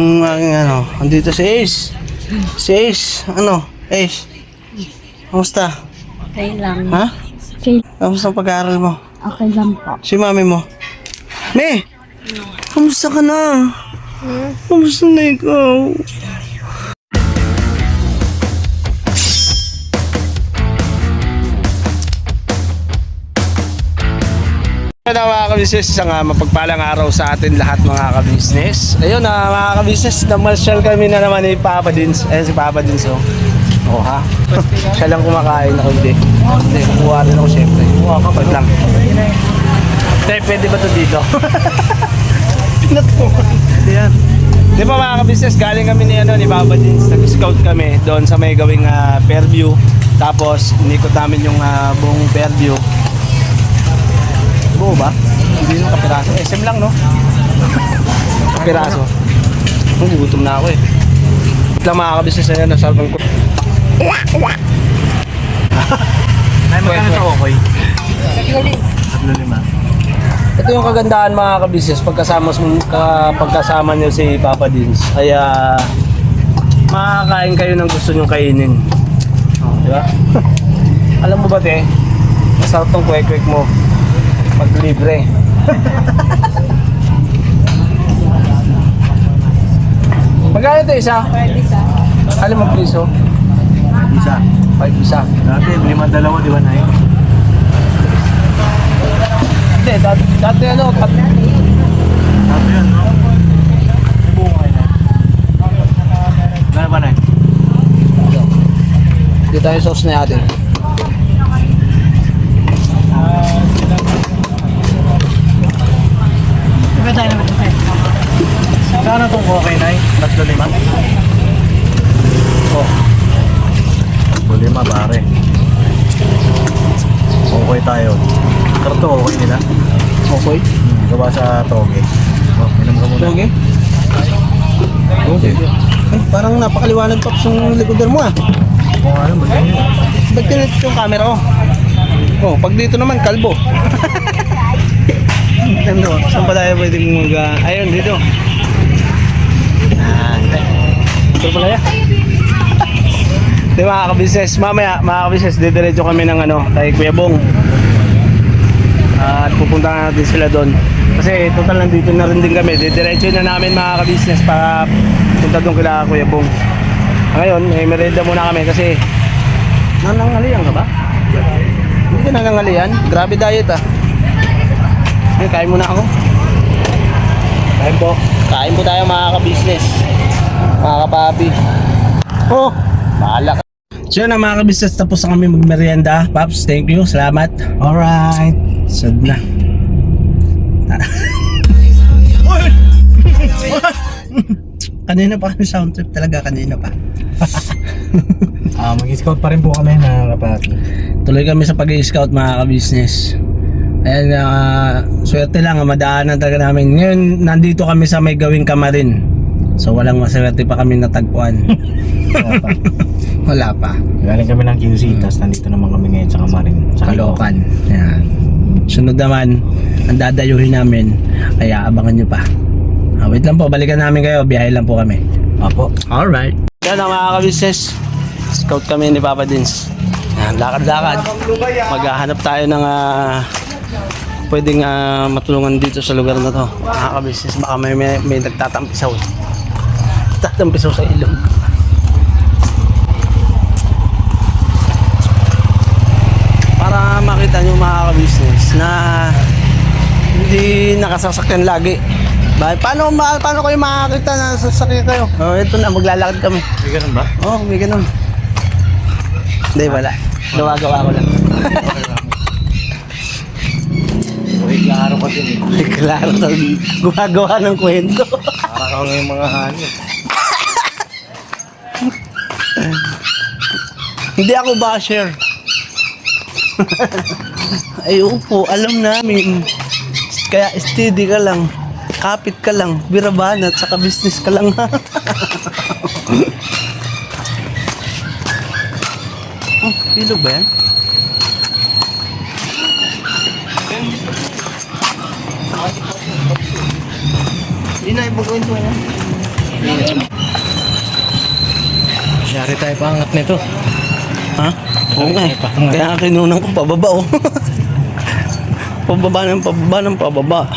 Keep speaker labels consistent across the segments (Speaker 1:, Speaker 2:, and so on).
Speaker 1: Ang aking ano, andito si Ace. Si Ace, ano? Ace, kamusta?
Speaker 2: Okay lang.
Speaker 1: Ha?
Speaker 2: Okay,
Speaker 1: Kamusta ang pag-aaral mo?
Speaker 2: okay lang po.
Speaker 1: Si mami mo? Me! Kamusta ka na? Kamusta na ikaw? Hello mga ka-business, isang mapagpalang araw sa atin lahat mga ka-business. Ayun mga ka-business, namasyal kami na naman ni Papa Dins. Ayun si Papa Dins oh. Oo ha? Siya lang kumakain ako hindi. Hindi, kukuha rin ako syempre. Wait lang. Pwede ba ito dito? Pinat mo. Yan. Di ba mga ka-business, galing kami ni Papa Dins. Nag-scout kami doon sa may gawing Fairview. Tapos inikot namin yung buong Fairview. Buo ba? Hindi nung kapiraso. SM lang, no? Kapiraso. Gugutom na ako eh. Wait lang mga kabisnes na yan. Nasalpan ko.
Speaker 3: Ay, magkano sa Okoy?
Speaker 1: 3.5. Ito yung kagandahan mga kabisnes. Pagkasama nyo si Papa Dins. Ay makakain kayo ng gusto nyo kainin. Di ba? Alam mo ba te? Masarap tong kwek-kwek mo. Maglibre. Magkano ito isa? 5 piso.
Speaker 3: Isa.
Speaker 1: 5 isa.
Speaker 3: Dati, 5 dalawa, di ba na yun?
Speaker 1: Hindi, dati ano?
Speaker 3: Dati yun, no? Buong kayo na. Gano'n ba na yun?
Speaker 1: Dito tayo sauce na natin.
Speaker 3: Saan itong okay na yun? 3.5?
Speaker 1: Oh.
Speaker 3: 5 pare. Okay tayo. Karto okay nila.
Speaker 1: Okay.
Speaker 3: Gawa sa toge. Oh, minum ka muna.
Speaker 1: Okay.
Speaker 3: Okay.
Speaker 1: Eh, parang napakaliwanag pa yung likoder mo ah.
Speaker 3: Kung ano, ba't yun?
Speaker 1: Ba't tinit yung camera ko? Oh, pag dito naman, kalbo. Ano, saan pa tayo pwedeng ayun, dito. Ito pala yan. Di mga ka-business, mamaya, mga ka-business, didiretso kami ng kay Kuya Bong. At pupunta natin sila doon. Kasi total nandito na rin din kami. Didiretso na namin mga ka-business para punta doon kila Kuya Bong. Ngayon, merenda muna kami kasi nanangalian ka ba? Hindi ka nanangalian? Grabe diet ah. Ay, kain muna ako. Kain po. Kain po tayo mga ka-business. Mga kapapi. Oh, bahala ka. So yun na mga ka-business, tapos na kami magmerienda. Paps, thank you. Salamat.
Speaker 3: Alright.
Speaker 1: Sad na. Kanina pa kami sound trip talaga. Kanina pa.
Speaker 3: Mag-scout pa rin po kami na kapatid.
Speaker 1: Tuloy kami sa pag-i-scout mga ka-business. Ayan, swerte lang, madaanan talaga namin. Ngayon, nandito kami sa may gawing Kamarin. So, walang maswerte pa kami natagpuan. Wala pa.
Speaker 3: Galing kami ng QC, tapos nandito naman kami ngayon sa Kamarin. Sa
Speaker 1: Caloocan. Ayan. Sunod naman, ang dadayuhin namin. Kaya abangan nyo pa. Wait lang po, balikan namin kayo. Biyahe lang po kami.
Speaker 3: Apo.
Speaker 1: Alright. Yan ang mga ka-business. Scout kami ni Papa Dins. Ayan, lakad-lakad. Maghahanap tayo ng pwedeng matulungan dito sa lugar na to. Mga ka-business, baka may nagtatampisaw. Tatampisaw sa ilong. Para makita nyo mga ka-business na hindi nakasasakyan lagi. Paano kayo makakita na sasakyan kayo? Oh, ito na, maglalakad kami.
Speaker 3: May ganun ba?
Speaker 1: Oh, may ganun. Hindi, wala. Gawa-gawa ko lang.
Speaker 3: Uy, klaro ka din eh.
Speaker 1: Ay, klaro na gumagawa ng kwento.
Speaker 3: Para ka ngayong mga hangin.
Speaker 1: Hindi ako basher. Ay, upo, alam namin. Kaya steady ka lang. Kapit ka lang. Biraban at saka business ka lang. Oh, pilog ba yan? Hindi na ibang kwento yan.
Speaker 3: Hindi tayo pangat nito.
Speaker 1: Ha? Oo nga eh. Kaya kinunang ko pababa oh. Pababa ng pababa ng pababa.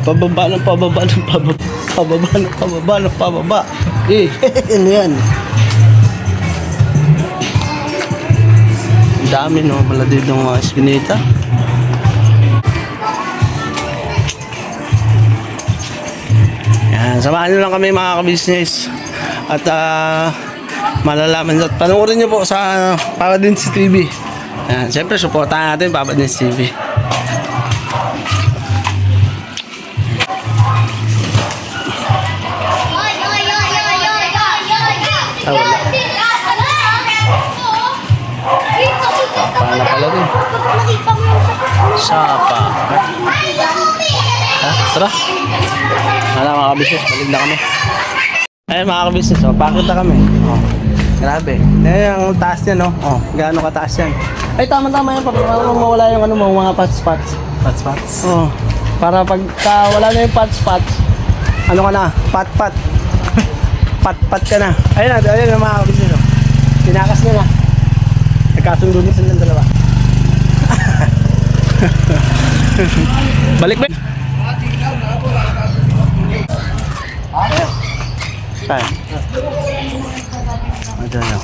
Speaker 1: Pababa ng pababa ng pababa. Pababa ng pababa ng pababa. Eh, ano yan? Ang dami no, maladid ng mga eskinita. Yan, samahan nyo lang kami mga ka-business. At malalaman at panoorin nyo po sa Papa Dins TV. Yan, siyempre supportahan natin Papa Dins TV. Wala. Sapa na pala rin. Sapa. Ha? Tara. Wala mga kabisnes, balik na kami. Ayun mga kabisnes, bakit na kami? Oh, grabe. Ayun ang taas niya, no? Oh, gaano kataas yan. Ay, tama-tama yan. Para mawala yung ano mo, mga pot-spots.
Speaker 3: Spots.
Speaker 1: Oh, para pagka wala na yung pot-spots, ano ka na? Pat-pat. Pat-pat ka na. Ayun na mga kabisnes. Oh. Tinakas niya na. Nagkasundo na silang dalawa. Balik ba? Tayo. Ito na.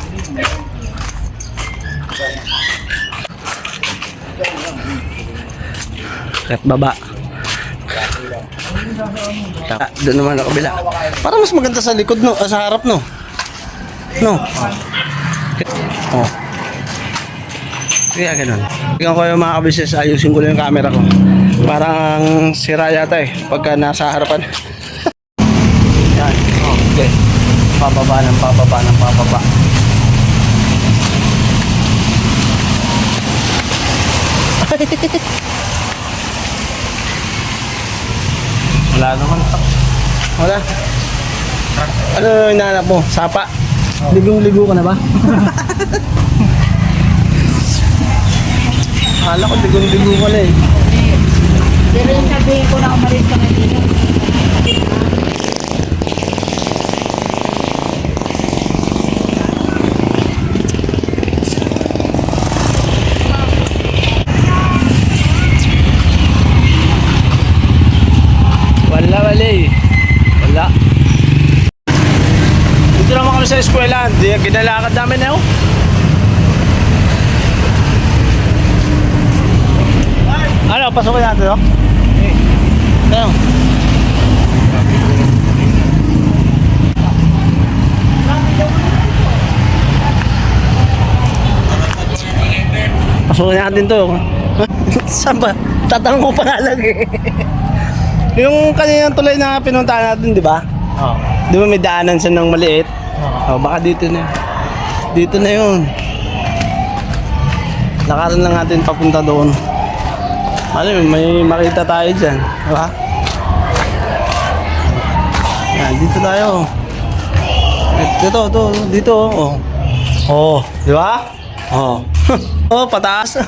Speaker 1: Kahit baba. Doon naman ang kabila. Parang mas maganda sa likod, no? Sa harap, no? No? Oh. Kaya ganun. Tingnan ko yung mga kabisnes, ayusin ko lang yung camera ko. Parang sira yata eh, pagka nasa harapan. Yan. Oh, okay. Pababa ng pababa ng pababa. Wala naman. Wala. Ano yung hinahanap mo? Sapa? Ligong-ligo ka na ba? Akala ko digong-digo ka na eh.
Speaker 2: Pero yung sabihin ko na umalis ka na dito.
Speaker 1: Wala. Dito naman kami sa eskwela. Ginalakad namin na yun. Ano, pasok na natin, no? Ano? Pasok na natin to. Saan ba? Tatanong ko pa nga lang eh. Yung kaninang tulay na pinuntahan natin, di ba?
Speaker 3: Oo.
Speaker 1: Di ba may daanan siya ng maliit?
Speaker 3: Oo.
Speaker 1: Oh, baka dito na. Dito na yun. Lakaran lang natin papunta doon. Ano, may makita tayo dyan. Diba? Yan, dito tayo. Dito. Oh. Oh, di ba? Oh. Oh, pataas.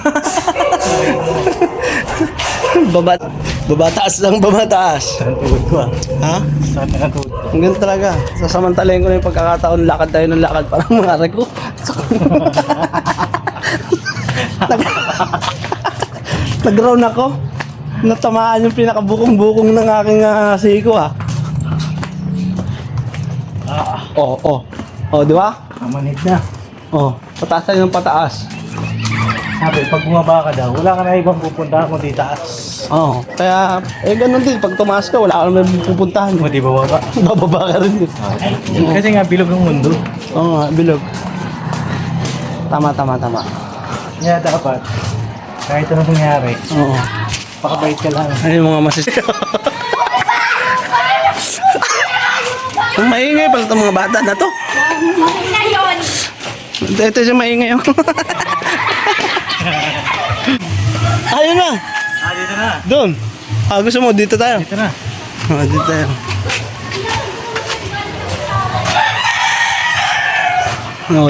Speaker 1: Babataas lang, babataas.
Speaker 3: Saan tugod ko ah?
Speaker 1: Ha?
Speaker 3: Saan tugod ko?
Speaker 1: Ang ganun talaga. Sasamantalayin ko na yung pagkakataon, lakad tayo ng lakad parang mga reko. Nag-round ako. Natamaan yung pinakabukong-bukong ng aking siko ah. Oh, di ba?
Speaker 3: Mamanit na.
Speaker 1: Oh, pataas tayo ng pataas.
Speaker 3: Sabi, pag bumaba ka daw, wala ka na ibang pupuntahan kundi taas.
Speaker 1: Oh, kaya ganun din. Pag tumaas ka, wala ka naman pupuntahan.
Speaker 3: Kung di bababa.
Speaker 1: Bababa ka rin din.
Speaker 3: Kasi nga, bilog ang mundo.
Speaker 1: Oo nga, bilog. Tama.
Speaker 3: Kaya dapat, kahit anong nangyari,
Speaker 1: Oo.
Speaker 3: pakabait ka lang.
Speaker 1: Ay, yung mga masisip. Ang maingay pala itong mga bata na to. Ito siya maingay. Ayun na.
Speaker 3: Dito na.
Speaker 1: Doon. Gusto mo, dito tayo.
Speaker 3: Dito na.
Speaker 1: Dito tayo.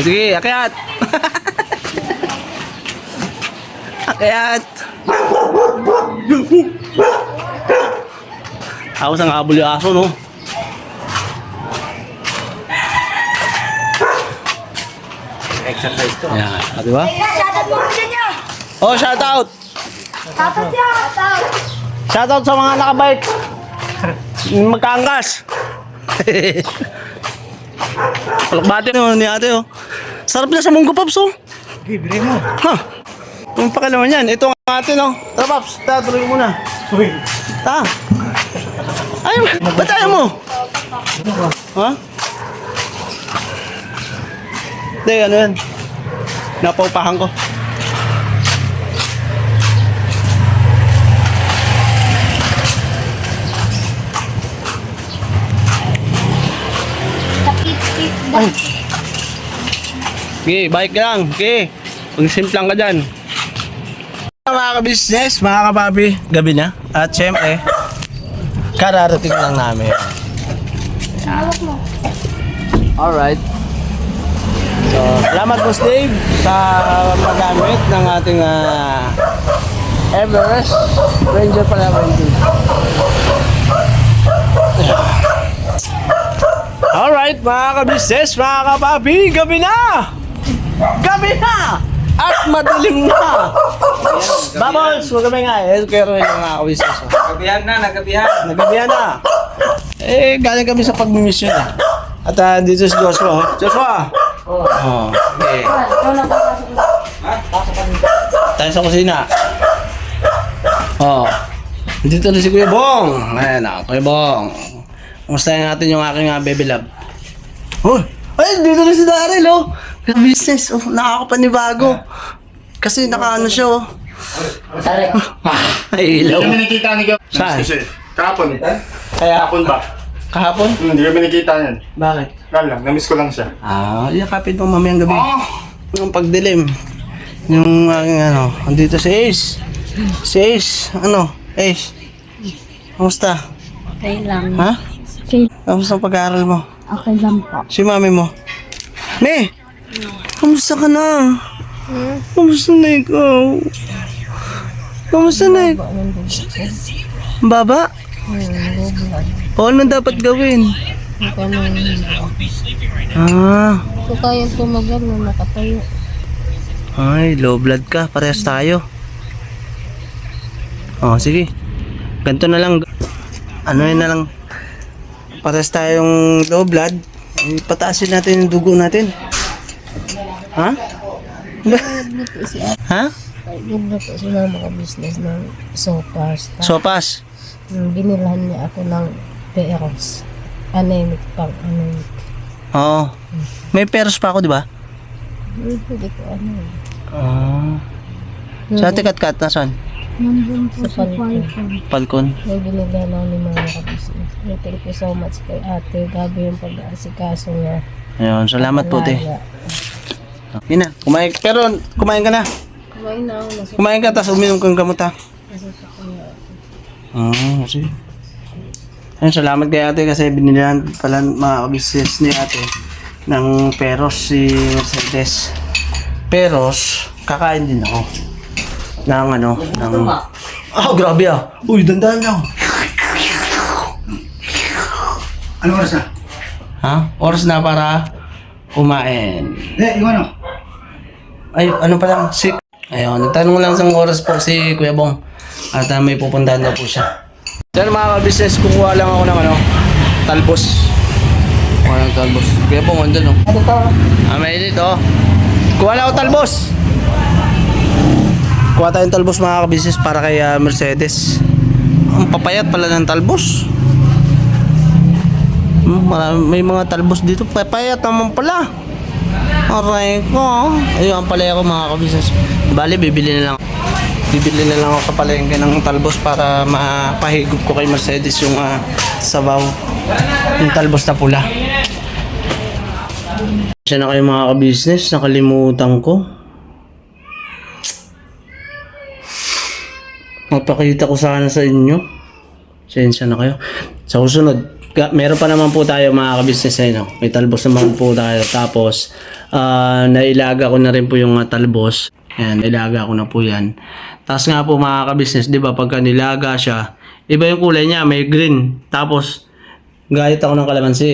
Speaker 1: Sige, akyat. Akyat. Ako sa ngabol yung aso, no?
Speaker 3: Exercise to.
Speaker 1: Ayan. Di ba?
Speaker 2: Shoutout mo sa niya!
Speaker 1: Oh, shout out!
Speaker 2: Shoutout niya! Shoutout!
Speaker 1: Shout out sa mga nakabike. Magkaangkas. Palakbati no ni ate oh. Sarap na sa Munggo Pops oh.
Speaker 3: Libre mo.
Speaker 1: Ha. Yung pakalaman yan. Ito ang atin oh. Tara Pops, tuloy mo na.
Speaker 3: Uy.
Speaker 1: Ta. Ayaw, ba't ayaw mo? Ha? Hindi, ano yan? Napaupahan ko.
Speaker 2: Sakit-kit ba?
Speaker 1: Ay. Okay, bike lang. Okay. Pag-simplang ka dyan. Mga ka-business, mga kapapi, gabi na. At syempre, kararating lang namin.
Speaker 2: Hawak mo.
Speaker 1: Alright. So, salamat Boss Dave sa paggamit ng ating Everest Ranger pala Ranger. Alright mga ka-business, mga kapapi, gabi na! Gabi na! At madilim na! Bubbles, huwag kami nga eh. Pero yung mga ka-business.
Speaker 3: Nagabihan na, nagabihan.
Speaker 1: Nagabihan na. Eh, galing kami sa pag-mission eh. At dito si Joshua. Oh. Joshua! Oh. Okay.
Speaker 2: Ikaw na papasok mo.
Speaker 1: Tayo sa kusina. Oh. Dito na si Kuya Bong. Ayan na, Kuya Bong. Kumustahin natin yung aking baby love. Oh! Ay, dito na si Daryl oh. Business, oh, nakakapanibago. Kasi nakaano siya oh. Ay, ilaw.
Speaker 4: Hindi kami nakita ni Gab.
Speaker 1: Saan?
Speaker 4: Kasi, kahapon.
Speaker 1: Kaya,
Speaker 4: Kahapon ba?
Speaker 1: kahapon?
Speaker 4: Hindi kami nakita yan.
Speaker 1: Bakit?
Speaker 4: Kala lang, namiss ko lang siya.
Speaker 1: Yakapin mo mamayang gabi.
Speaker 4: Oh!
Speaker 1: Yung pagdilim. Yung aking ano, andito si Ace. Si Ace, ano? Ace. Kamusta?
Speaker 2: Okay lang.
Speaker 1: Ha?
Speaker 2: Okay,
Speaker 1: Kamusta ang pag-aaral mo?
Speaker 2: okay lang po.
Speaker 1: Si mami mo? Me! Kamusta ka na? Kamusta na ikaw? Kamusta na ikaw? Ang baba? O, anong dapat gawin? Ah,
Speaker 2: So, kaya tumagal na nakatayo.
Speaker 1: ay, low blood ka. Parehas tayo. Oh, sige. Ganito na lang. Ano yun na lang. Parehas tayong low blood. Pataasin natin yung dugo natin. Ha? Ha?
Speaker 2: Nagluto sila mga business ng sopas.
Speaker 1: Sopas.
Speaker 2: Binilhan niya ako ng peros. Anemic pang anemic.
Speaker 1: Oo. May peros pa ako, di ba?
Speaker 2: Hindi ko ano.
Speaker 1: Ah. Sa ate Kat-Kat, nasan?
Speaker 2: Nandun po sa Falcon.
Speaker 1: Falcon.
Speaker 2: May binigyan ako ng mga kabisnes. Thank you so much kay ate. Gabi yung pag-aasikaso niya.
Speaker 1: Ayun, salamat po, te.
Speaker 2: Laya.
Speaker 1: Yun na, kumain. Pero, kumain ka na.
Speaker 2: Kumain na ako.
Speaker 1: Kumain ka, tapos uminom kang gamot ha.
Speaker 2: Nasusunod ko niya.
Speaker 1: Sige. Ayun, salamat kay ate kasi binilihan pala mga business ni ate ng peros si Mercedes. Peros, kakain din ako. Ng ano, ng... grabe ah. Uy, dandan lang.
Speaker 4: Ano oras na?
Speaker 1: Ha? Oras na para kumain.
Speaker 4: Yung ano?
Speaker 1: Ay, ano pa lang, sick. Ayun, nagtanong lang sa oras po si Kuya Bong. At may pupuntahan daw po siya. Diyan mga ka-business, kukuha lang ako ng ano, talbos. Kuha ng talbos. Kuya Bong, andyan oh.
Speaker 2: Ano to?
Speaker 1: Mainit oh. Kuha lang ako talbos. Kuha tayong talbos mga ka-business para kay Mercedes. Ang papayat pala ng talbos. May mga talbos dito. Papayat naman pala. Aray ko. Ayun ang palaya ko mga ka-business. Bali, bibili na lang ako sa palengke ng talbos para mapahigop ko kay Mercedes yung sabaw. Yung talbos na pula. Siya na kayo mga ka-business. Nakalimutan ko. Magpakita ko sana sa inyo. Sensya na kayo. Sa susunod, meron pa naman po tayo mga ka-business eh, no? May talbos naman po tayo. Tapos, nailaga ko na rin po yung talbos. Ayan, nailaga ko na po yan. Tapos nga po mga ka-business, di ba, pagka nilaga siya, iba yung kulay niya, may green. Tapos, gayat ako ng kalamansi.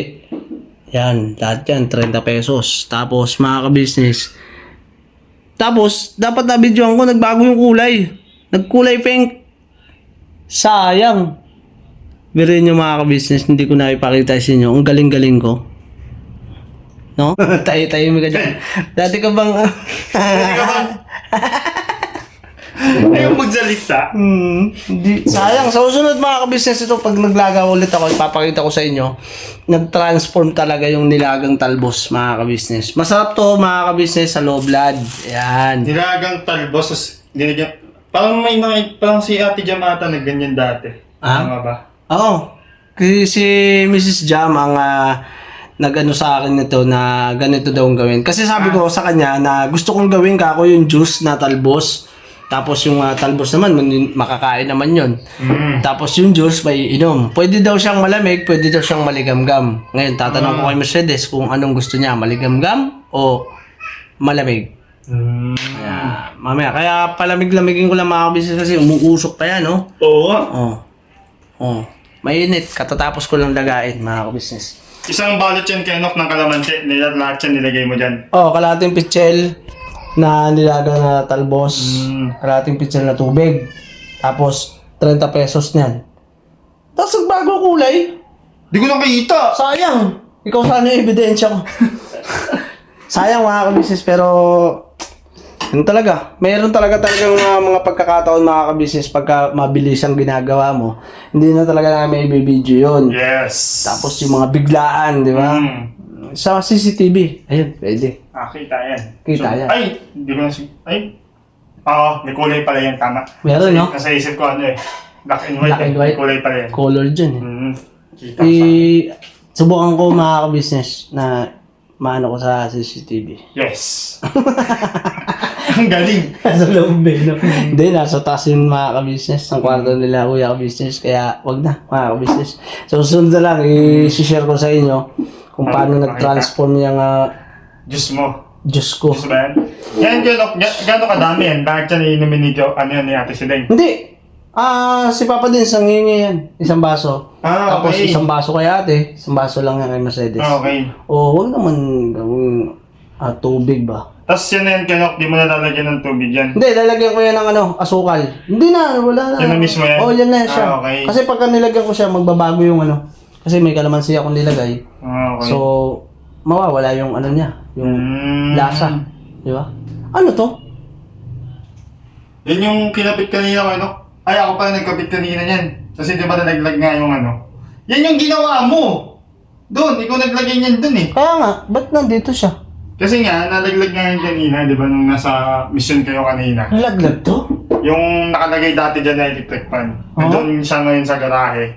Speaker 1: Yan, lahat yan, 30 pesos. Tapos, mga ka-business. Tapos, dapat na-videoan ko, nagbago yung kulay. Nagkulay pink. Sayang. Birin nyo mga ka-business, hindi ko na ipakita sa inyo. Ang galing-galing ko. No? Tayo-tayo mo ka dyan. Dati ka bang...
Speaker 4: Ayaw magsalita.
Speaker 1: Hindi. Sayang. Sa susunod mga ka-business ito, pag naglaga ulit ako, ipapakita ko sa inyo, nag-transform talaga yung nilagang talbos mga ka-business. Masarap to mga ka-business sa low blood. Ayan.
Speaker 4: Nilagang talbos, tapos dinigyan. Parang si Ate Jamata nagganyan dati.
Speaker 1: Ah?
Speaker 4: Tama ba?
Speaker 1: Oo. Kasi si Mrs. Jam ang nag-ano sa akin nito na ganito daw ang gawin. Kasi sabi ko sa kanya na gusto kong gawin kako yung juice na talbos. Tapos yung talbos naman, makakain naman yun. Tapos yung juice may inom. Pwede daw siyang malamig, pwede daw siyang maligamgam. Ngayon, tatanong ko kay Mercedes kung anong gusto niya, maligamgam o malamig. Yeah. Mamaya, kaya palamig-lamigin ko lang mga kabisnes kasi umuusok pa yan, no?
Speaker 4: Oo.
Speaker 1: Oh. Mainit, katatapos ko lang lagain mga kabisnes.
Speaker 4: Isang balot yan Kenok ng kalamansi. Lahat yan nilagay mo dyan.
Speaker 1: Kalating pichel na nilaga na talbos. Kalating pichel na tubig. Tapos, 30 pesos niyan. Tapos, nagbago kulay.
Speaker 4: Di ko nakita.
Speaker 1: Sayang. Ikaw sana yung ebidensya ko. Sayang mga kabisnes, pero yun talaga. Mayroon talagang mga pagkakataon mga kabisnes pagka mabilis ang ginagawa mo. Hindi na talaga namin i-video yun.
Speaker 4: Yes.
Speaker 1: Tapos yung mga biglaan, di ba? Sa CCTV. Ayun, pwede.
Speaker 4: Kita yan.
Speaker 1: Kita yan.
Speaker 4: Ay, hindi ko na Oo, may kulay pala yan, tama.
Speaker 1: Meron, no?
Speaker 4: Nasa isip ko black and white.
Speaker 1: Black and white.
Speaker 4: May kulay pala yan.
Speaker 1: Color dyan eh.
Speaker 4: Kita
Speaker 1: Subukan ko mga kabisnes na maano ko sa CCTV.
Speaker 4: Yes. Ang galing.
Speaker 1: Nasa loob eh, no? Hindi, nasa taas yung mga ka-business ng kwarto nila, kuya ka-business. Kaya, wag na, mga ka-business. So, sunod na lang, i-share ko sa inyo kung paano nag-transform yung
Speaker 4: Diyos mo.
Speaker 1: Diyos ko.
Speaker 4: Diyos ba yan? Yan, gano'n kadami yan? Bakit yan iinumin ni ni Ate Sileng?
Speaker 1: Hindi! Si Papa din, sangingi yan. Isang baso. Tapos
Speaker 4: Okay.
Speaker 1: isang baso kay ate, isang baso lang yan kay Mercedes.
Speaker 4: Okay.
Speaker 1: Wag naman gawing tubig ba?
Speaker 4: Tapos yan Kenok, di mo nalalagyan ng tubig yan.
Speaker 1: Hindi, lalagyan ko yan ng asukal. Hindi na, wala na.
Speaker 4: Yan na mismo yan?
Speaker 1: Oo, yan na siya.
Speaker 4: Okay.
Speaker 1: Kasi pagka nilagyan ko siya, magbabago yung Kasi may kalamansi akong nilagay.
Speaker 4: Okay.
Speaker 1: So, mawawala yung niya, yung lasa. Di ba? Ano to?
Speaker 4: Yan yung kinapit kanina Kenok. Ay, ako pa nagkapit kanina yan. Kasi di ba nalaglag nga yung Yan yung ginawa mo! Doon, ikaw naglagay niyan doon eh.
Speaker 1: Kaya nga, ba't nandito siya?
Speaker 4: Kasi nga, nalaglag nga yung kanina, di ba, nung nasa mission kayo kanina.
Speaker 1: Nalaglag to?
Speaker 4: Yung nakalagay dati dyan na electric fan. Nandun siya ngayon sa garahe.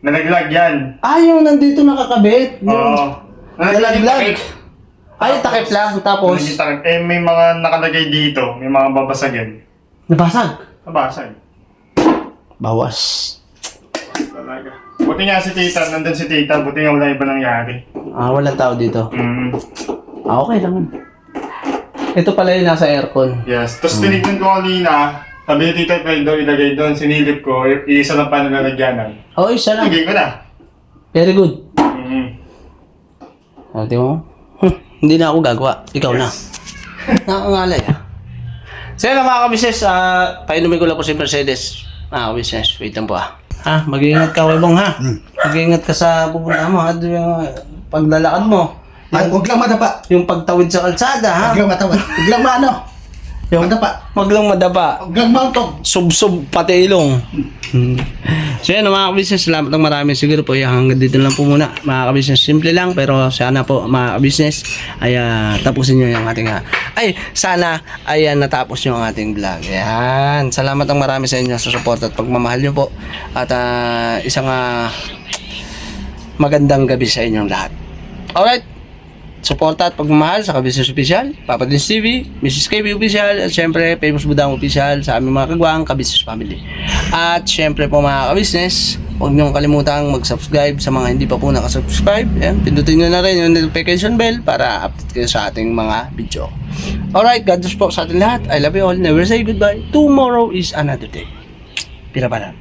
Speaker 4: Nalaglag yan.
Speaker 1: Yung nandito nakakabit.
Speaker 4: Oo.
Speaker 1: Nalaglag. Takip lang. Tapos,
Speaker 4: Naging takip. May mga nakalagay dito. May mga babasagin.
Speaker 1: nabasag.
Speaker 4: Nabasag.
Speaker 1: Bawas.
Speaker 4: Talaga. Buti nga si Tita. Nandun si Tita. Buti nga wala iba nangyari.
Speaker 1: Walang tao dito. Okay lang. Ito pala yung nasa aircon.
Speaker 4: Yes. Tapos tinignan ko kanina. Sabi ni Tita Pedro, ilagay doon. Sinilip ko. Isa lang pa na nalagyanan.
Speaker 1: Isa lang.
Speaker 4: Lagay ko na.
Speaker 1: Very good.
Speaker 4: Mm.
Speaker 1: Di mo? Hindi na ako gagawa. Ikaw na. Nakakangalay So yun mga kabisnes, painumin ko lang po si Mercedes. Mga kabisnes, wait lang po mag-iingat ka, Webong ha. Mag-iingat ka sa pupunta mo at yung paglalakad mo.
Speaker 3: Huwag lang madapa.
Speaker 1: Yung pagtawid sa kalsada ha.
Speaker 3: Huwag lang matawad. Huwag lang
Speaker 1: Yung
Speaker 3: madapa.
Speaker 1: wag lang madapa.
Speaker 3: Huwag lang mauntog.
Speaker 1: Sub-sub pati ilong. So yan mga kabisnes, salamat ng marami. Siguro po hanggang dito lang po muna mga kabisnes. Simple lang pero sana po mga kabisnes ay tapusin nyo yung ating sana ay natapos nyo ang ating vlog. Ayan. Salamat ng marami sa inyo sa support at pagmamahal nyo po. At isang magandang gabi sa inyong lahat. Alright. Suporta at pagmamahal sa Kabisnes Official, Papa Dins TV, Mrs. KB Official, at syempre Famous Budang Official sa aming mga kagwang Kabisnes Family. At syempre po mga kabisnes, huwag niyong kalimutang mag-subscribe sa mga hindi pa po nakasubscribe. Ayan, pindutin niyo na rin yung notification bell para update kayo sa ating mga video. Alright, God bless po sa ating lahat. I love you all. Never say goodbye. Tomorrow is another day. Pira pa lang.